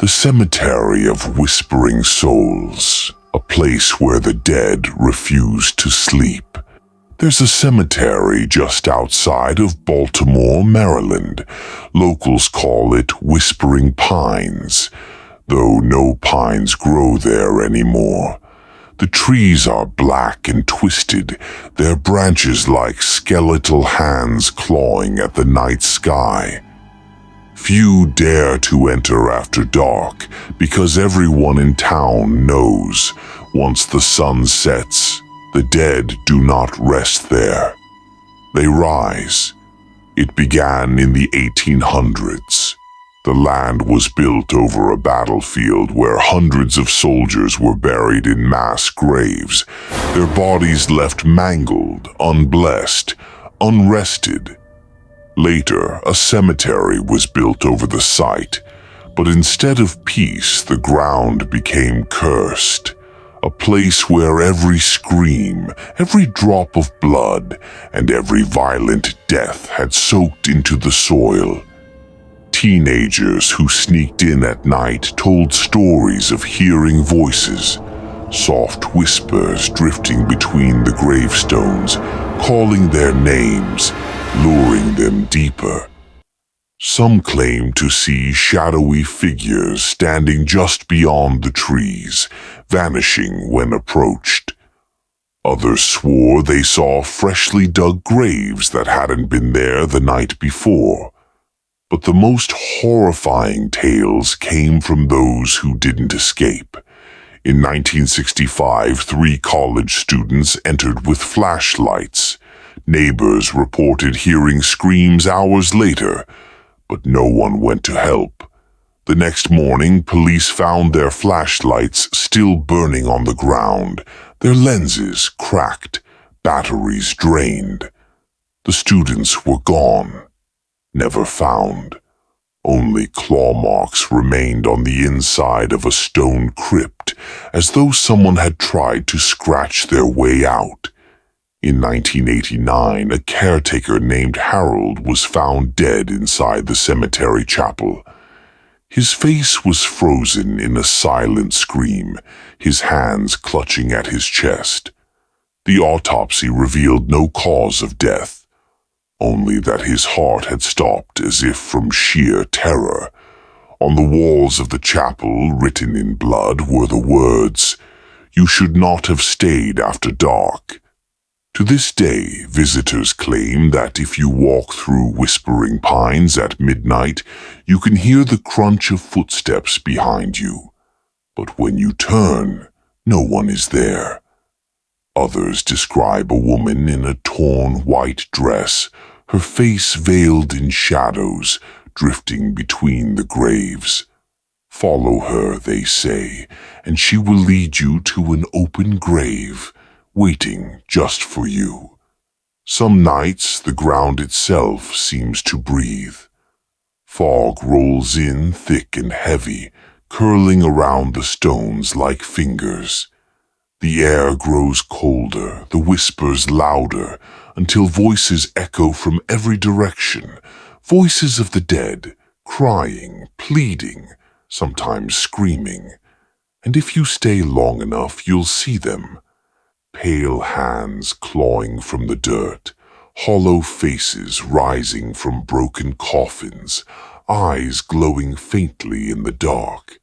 The Cemetery of Whispering Souls, a place where the dead refuse to sleep. There's a cemetery just outside of Baltimore, Maryland. Locals call it Whispering Pines, though no pines grow there anymore. The trees are black and twisted, their branches like skeletal hands clawing at the night sky. Few dare to enter after dark because everyone in town knows once the sun sets, the dead do not rest there. They rise. It began in the 1800s. The land was built over a battlefield where hundreds of soldiers were buried in mass graves, their bodies left mangled, unblessed, unrested. Later, a cemetery was built over the site, but instead of peace, the ground became cursed. A place where every scream, every drop of blood, and every violent death had soaked into the soil. Teenagers who sneaked in at night told stories of hearing voices, soft whispers drifting between the gravestones, calling their names, luring them deeper. Some claimed to see shadowy figures standing just beyond the trees, vanishing when approached. Others swore they saw freshly dug graves that hadn't been there the night before. But the most horrifying tales came from those who didn't escape. In 1965, 3 college students entered with flashlights. Neighbors reported hearing screams hours later, but no one went to help. The next morning, police found their flashlights still burning on the ground, their lenses cracked, batteries drained. The students were gone, never found. Only claw marks remained on the inside of a stone crypt, as though someone had tried to scratch their way out. In 1989, a caretaker named Harold was found dead inside the cemetery chapel. His face was frozen in a silent scream, his hands clutching at his chest. The autopsy revealed no cause of death, only that his heart had stopped as if from sheer terror. On the walls of the chapel, written in blood, were the words, "You should not have stayed after dark." To this day, visitors claim that if you walk through Whispering Pines at midnight, you can hear the crunch of footsteps behind you. But when you turn, no one is there. Others describe a woman in a torn white dress, her face veiled in shadows, drifting between the graves. Follow her, they say, and she will lead you to an open grave, waiting just for you. Some nights the ground itself seems to breathe. Fog rolls in thick and heavy, curling around the stones like fingers. The air grows colder, the whispers louder, until voices echo from every direction, voices of the dead, crying, pleading, sometimes screaming. And if you stay long enough, you'll see them. Pale hands clawing from the dirt, hollow faces rising from broken coffins, eyes glowing faintly in the dark.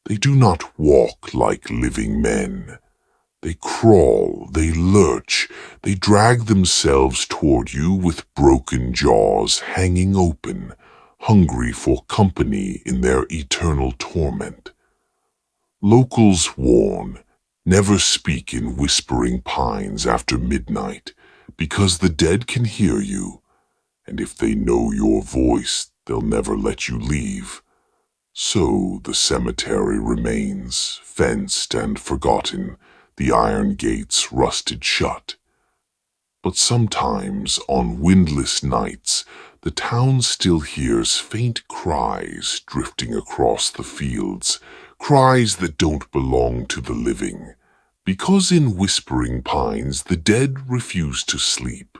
They do not walk like living men. They crawl, they lurch, they drag themselves toward you with broken jaws hanging open, hungry for company in their eternal torment. Locals warn, never speak in Whispering Pines after midnight, because the dead can hear you, and if they know your voice, they'll never let you leave. So the cemetery remains, fenced and forgotten, the iron gates rusted shut. But sometimes, on windless nights, the town still hears faint cries drifting across the fields, cries that don't belong to the living, because in Whispering Pines the dead refuse to sleep.